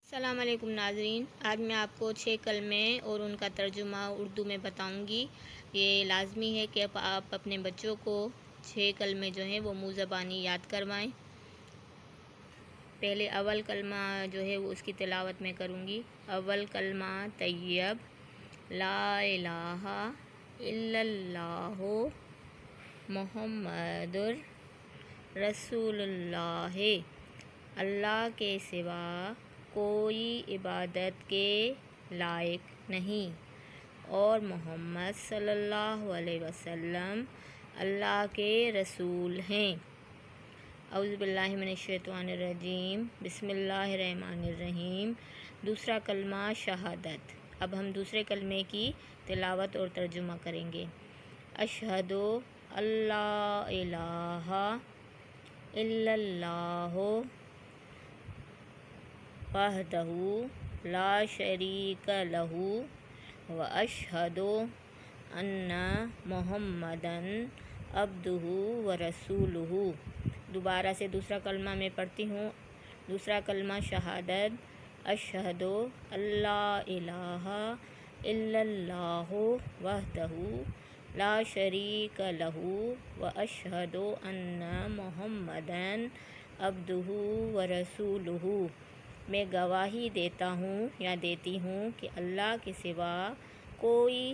السلام علیکم ناظرین، آج میں آپ کو 6 کلمے اور ان کا ترجمہ اردو میں بتاؤں گی۔ یہ لازمی ہے کہ آپ اپنے بچوں کو 6 کلمے جو ہیں وہ منہ زبانی یاد کروائیں۔ پہلے اول کلمہ جو ہے وہ اس کی تلاوت میں کروں گی۔ اول کلمہ طیب، لا الہ الا اللہ محمد رسول اللہ۔ اللہ کے سوا کوئی عبادت کے لائق نہیں اور محمد صلی اللہ علیہ وسلم اللہ کے رسول ہیں۔ اعوذ باللہ من الشیطان الرجیم، بسم اللہ الرحمن الرحیم۔ دوسرا کلمہ شہادت۔ اب ہم دوسرے کلمے کی تلاوت اور ترجمہ کریں گے۔ اشہد اللہ الہ الا اللہ وحدہ لا شریک لہ واشہد ان محمدً عبدہ ورسولہ۔ دوبارہ سے دوسرا کلمہ میں پڑھتی ہوں۔ دوسرا کلمہ شہادت۔ اشہد اللہ الہ الا اللہ وحدہ لا شریک لہ واشہد ان محمدً عبدہ ورسولہ۔ میں گواہی دیتا ہوں یا دیتی ہوں کہ اللہ کے سوا کوئی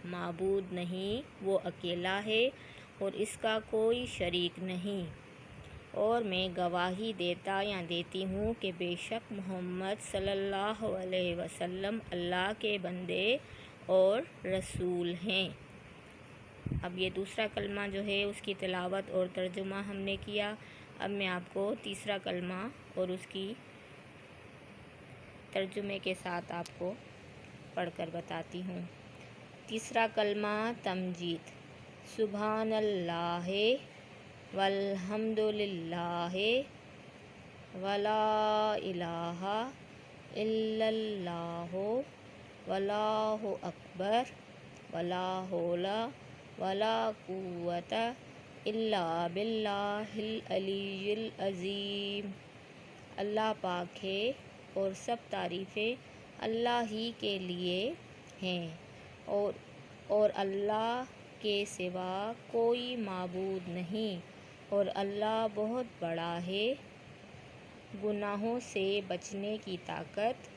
معبود نہیں، وہ اکیلا ہے اور اس کا کوئی شریک نہیں، اور میں گواہی دیتا یا دیتی ہوں کہ بے شک محمد صلی اللہ علیہ وسلم اللہ کے بندے اور رسول ہیں۔ اب یہ دوسرا کلمہ جو ہے اس کی تلاوت اور ترجمہ ہم نے کیا۔ اب میں آپ کو تیسرا کلمہ اور اس کی ترجمے کے ساتھ آپ کو پڑھ کر بتاتی ہوں۔ تیسرا کلمہ تمجید۔ سبحان اللہ والحمد للہ ولا الہ الا اللہ واللہ اکبر ولا حول ولا قوۃ الا باللہ العلی العظیم۔ اللہ پاک ہے اور سب تعریفیں اللہ ہی کے لیے ہیں، اور اللہ کے سوا کوئی معبود نہیں، اور اللہ بہت بڑا ہے۔ گناہوں سے بچنے کی طاقت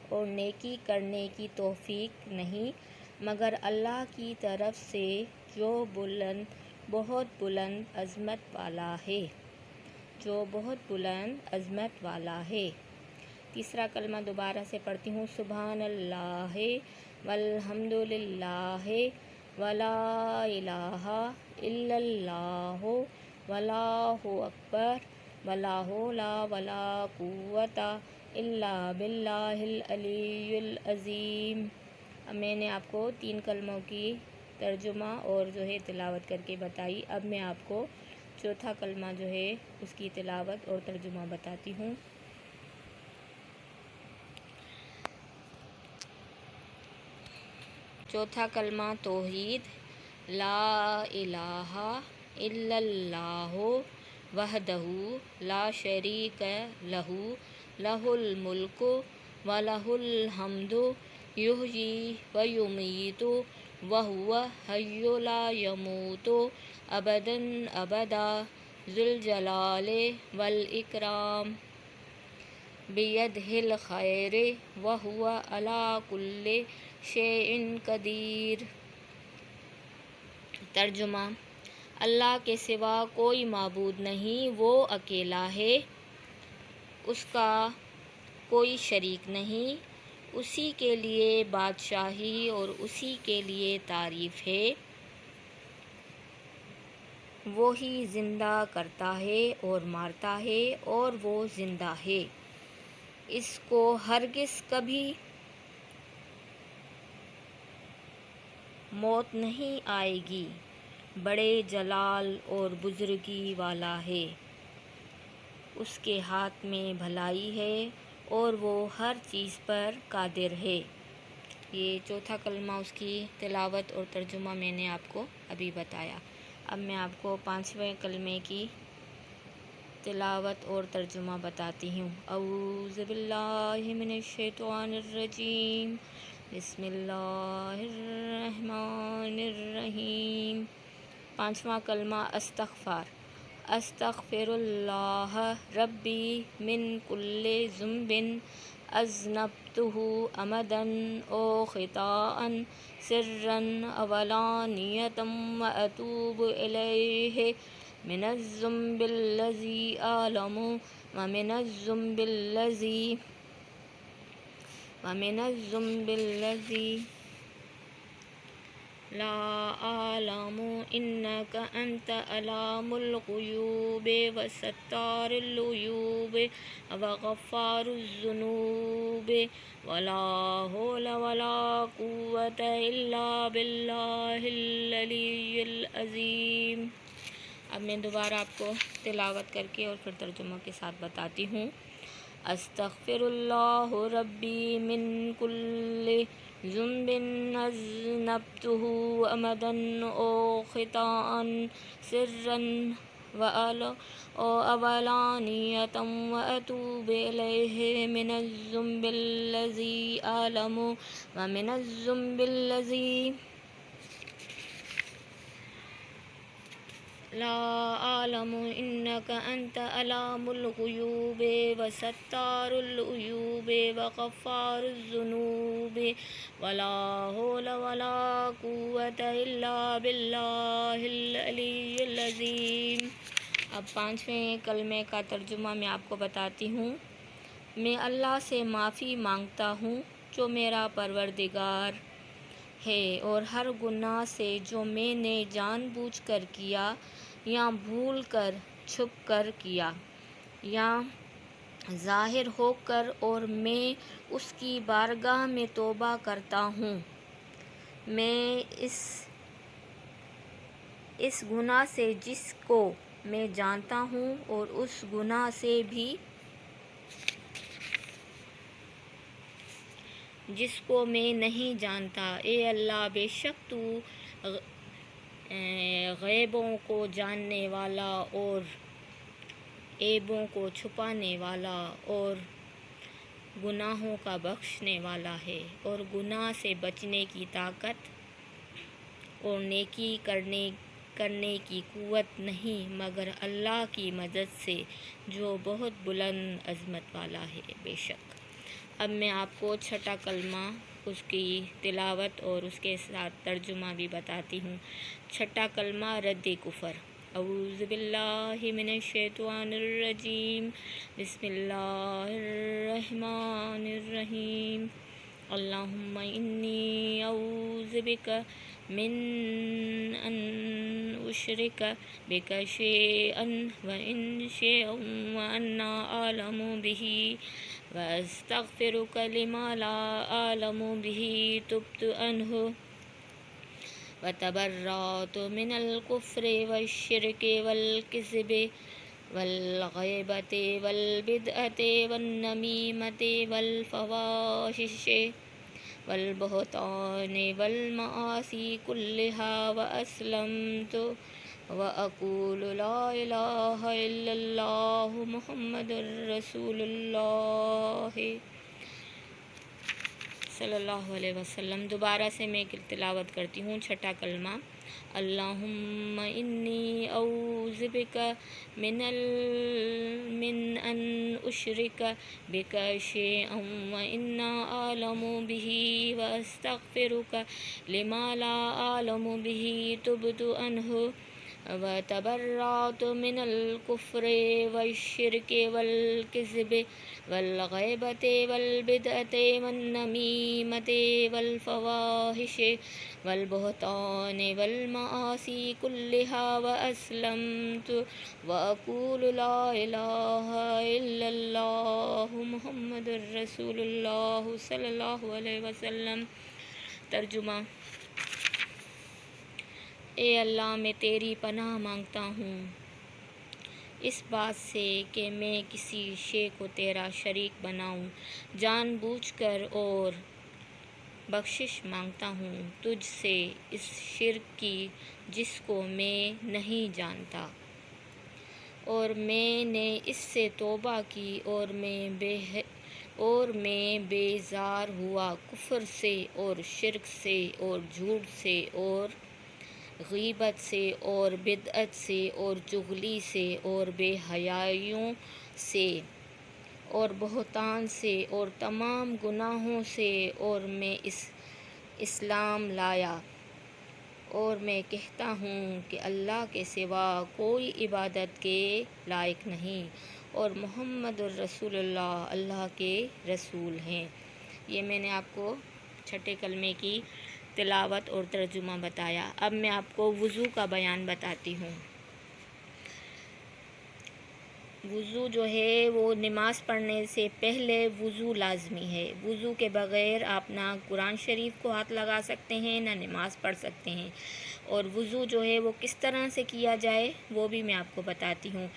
اور نیکی کرنے کی توفیق نہیں مگر اللہ کی طرف سے جو بہت بلند عظمت والا ہے، جو بہت بلند عظمت والا ہے۔ تیسرا کلمہ دوبارہ سے پڑھتی ہوں۔ سبحان اللہ والحمد للہ ولا الہ الا اللہ واللہ اکبر ولا حول ولا قوۃ الا باللہ العلی العظیم۔ اب میں نے آپ کو 3 کلموں کی ترجمہ اور جو ہے تلاوت کر کے بتائی۔ اب میں آپ کو چوتھا کلمہ جو ہے اس کی تلاوت اور ترجمہ بتاتی ہوں۔ چوتھا کلمہ توحید۔ لا الہ الا اللہ وحدہ لا شریک لہ لہ الملک ولہ الحمد یحیی ویمیت وہو حی لا یموت ابدا ابدا ذو الجلال والاکرام بیدہ الخیر وہو علی کل شیء قدیر۔ ترجمہ۔ اللہ کے سوا کوئی معبود نہیں، وہ اکیلا ہے، اس کا کوئی شریک نہیں، اسی کے لیے بادشاہی اور اسی کے لیے تعریف ہے۔ وہی زندہ کرتا ہے اور مارتا ہے اور وہ زندہ ہے، اس کو ہرگز کبھی موت نہیں آئے گی، بڑے جلال اور بزرگی والا ہے، اس کے ہاتھ میں بھلائی ہے اور وہ ہر چیز پر قادر ہے۔ یہ چوتھا کلمہ اس کی تلاوت اور ترجمہ میں نے آپ کو ابھی بتایا۔ اب میں آپ کو 5ویں کلمے کی تلاوت اور ترجمہ بتاتی ہوں۔ اعوذ باللہ من الشیطان الرجیم، بسم اللہ الرحمن الرحیم۔ پانچواں کلمہ استغفار۔ استغفر اللہ ربی من کل ذنب اذنبتہ عمدا او خطاء سرا وعلانیۃ واتوب الیہ من الذنب الذی اعلم ومن الذنب الذی لا اعلم انک انت علام الغیوب وستار العیوب وغفار الذنوب ولا حول ولا قوة الا باللہ العلی العظیم۔ اب میں دوبارہ آپ کو تلاوت کر کے اور پھر ترجمہ کے ساتھ بتاتی ہوں۔ استغفر اللہ ربی من کل ذنب اذنبتہ عمدا او خطاء سرا وعلانیۃ واتوب الیہ من الذنب الذی اعلم ومن الذنب الذی لا اعلم انک انت علام الغیوب وستار العیوب وغفار الذنوب ولا حول ولا قوة الا باللہ العلی العظیم۔ اب پانچویں کلمے کا ترجمہ میں آپ کو بتاتی ہوں۔ میں اللہ سے معافی مانگتا ہوں جو میرا پروردگار ہے، اور ہر گناہ سے جو میں نے جان بوجھ کر کیا یا بھول کر چھپ کر کیا یا ظاہر ہو کر، اور میں اس کی بارگاہ میں توبہ کرتا ہوں۔ میں اس گناہ سے جس کو میں جانتا ہوں اور اس گناہ سے بھی جس کو میں نہیں جانتا۔ اے اللہ، بے شک تو غیبوں کو جاننے والا اور عیبوں کو چھپانے والا اور گناہوں کا بخشنے والا ہے، اور گناہ سے بچنے کی طاقت اور نیکی کرنے کی قوت نہیں مگر اللہ کی مدد سے جو بہت بلند عظمت والا ہے۔ بے شک۔ اب میں آپ کو چھٹا کلمہ، اس کی تلاوت اور اس کے ساتھ ترجمہ بھی بتاتی ہوں۔ چھٹا کلمہ رد کفر۔ اعوذ باللہ من الشیطان الرجیم، بسم اللہ الرحمن الرحیم۔ اللہم انی اعوذ بک من ان اشرک بک شیئا وانا اعلم بہ واستغفرک لما لا اعلم بہ تبت عنہ وتبرأت من الکفر والشرک والکذب والغیبۃ والبدعۃ والنمیمۃ والفواحش والبہتان والمعاصی کلہا واسلمت واقول لا الہ الا اللہ محمد رسول اللہ صلی اللہ علیہ وسلم۔ دوبارہ سے میں تلاوت کرتی ہوں۔ چھٹا کلمہ۔ اللہم انی اعوذ بک من ان اشرک بک شیئا وانا اعلم بہ واستغفرک لما لا اعلم بہ تبت عنہ وتبرأت من الکفر والشرک والکذب والغیبۃ والبدعۃ والنمیمۃ والفواحش والبہتان والمعاصی کلہا واسلمت واقول لا الہ الا اللہ محمد رسول اللہ صلی اللہ علیہ وسلم۔ ترجمہ۔ اے اللہ، میں تیری پناہ مانگتا ہوں اس بات سے کہ میں کسی شے کو تیرا شریک بناؤں جان بوجھ کر، اور بخشش مانگتا ہوں تجھ سے اس شرک کی جس کو میں نہیں جانتا۔ اور میں نے اس سے توبہ کی، اور میں بیزار ہوا کفر سے اور شرک سے اور جھوٹ سے اور غیبت سے اور بدعت سے اور چغلی سے اور بے حیائیوں سے اور بہتان سے اور تمام گناہوں سے، اور میں اسلام لایا، اور میں کہتا ہوں کہ اللہ کے سوا کوئی عبادت کے لائق نہیں، اور محمد الرسول اللہ اللہ کے رسول ہیں۔ یہ میں نے آپ کو چھٹے کلمے کی تلاوت اور ترجمہ بتایا۔ اب میں آپ کو وضو کا بیان بتاتی ہوں۔ وضو جو ہے وہ نماز پڑھنے سے پہلے وضو لازمی ہے۔ وضو کے بغیر آپ نہ قرآن شریف کو ہاتھ لگا سکتے ہیں، نہ نماز پڑھ سکتے ہیں۔ اور وضو جو ہے وہ کس طرح سے کیا جائے وہ بھی میں آپ کو بتاتی ہوں۔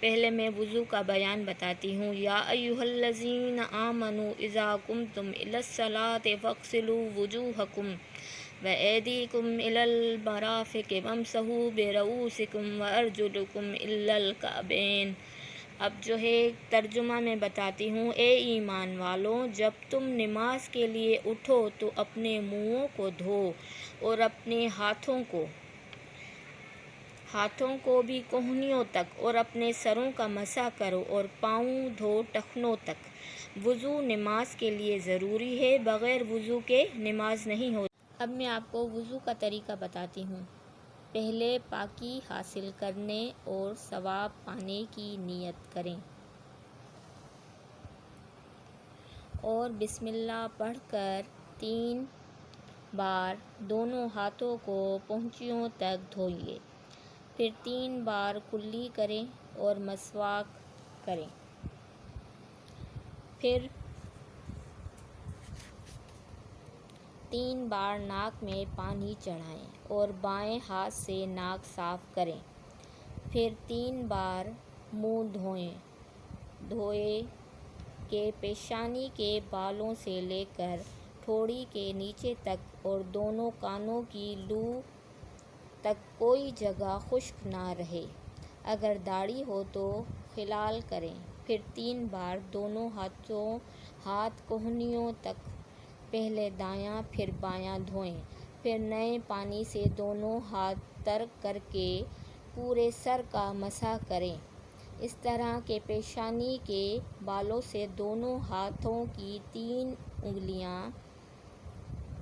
پہلے میں وضو کا بیان بتاتی ہوں۔ یا ایھا الذین آمنوا اذا قمتم الی الصلاۃ فاغسلوا وجوہکم وایدیکم الی المرافق وامسحوا برؤوسکم وارجلکم الی الکعبین۔ اب جو ہے ترجمہ میں بتاتی ہوں۔ اے ایمان والوں، جب تم نماز کے لیے اٹھو تو اپنے منہوں کو دھو اور اپنے ہاتھوں کو بھی کہنیوں تک، اور اپنے سروں کا مسح کرو اور پاؤں دھو ٹخنوں تک۔ وضو نماز کے لیے ضروری ہے، بغیر وضو کے نماز نہیں ہوتی۔ اب میں آپ کو وضو کا طریقہ بتاتی ہوں۔ پہلے پاکی حاصل کرنے اور ثواب پانے کی نیت کریں اور بسم اللہ پڑھ کر 3 بار دونوں ہاتھوں کو پونچھیوں تک دھوئیے، پھر 3 بار کلی کریں اور مسواک کریں، پھر 3 بار ناک میں پانی چڑھائیں اور بائیں ہاتھ سے ناک صاف کریں، پھر 3 بار منہ دھوئیں کہ پیشانی کے بالوں سے لے کر ٹھوڑی کے نیچے تک اور دونوں کانوں کی لو تک کوئی جگہ خشک نہ رہے۔ اگر داڑھی ہو تو خلال کریں، پھر 3 بار دونوں ہاتھ کہنیوں تک پہلے دایاں پھر بایاں دھوئیں، پھر نئے پانی سے دونوں ہاتھ تر کر کے پورے سر کا مسح کریں، اس طرح کہ پیشانی کے بالوں سے دونوں ہاتھوں کی 3 انگلیاں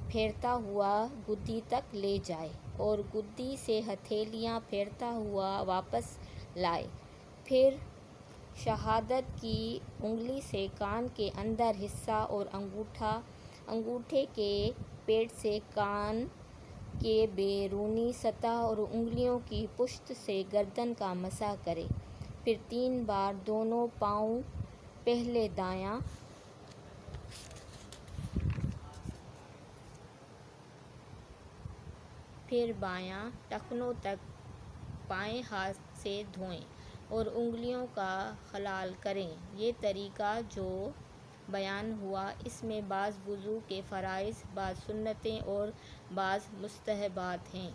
پھیرتا ہوا گدی تک لے جائیں اور گدی سے ہتھیلیاں پھیرتا ہوا واپس لائیں، پھر شہادت کی انگلی سے کان کے اندر حصہ اور انگوٹھے کے پیٹ سے کان کے بیرونی سطح اور انگلیوں کی پشت سے گردن کا مسح کریں، پھر 3 بار دونوں پاؤں پہلے دایاں پھر بایاں ٹخنوں تک بائیں ہاتھ سے دھوئیں اور انگلیوں کا خلال کریں۔ یہ طریقہ جو بیان ہوا اس میں بعض وضو کے فرائض، بعض سنتیں اور بعض مستحبات ہیں۔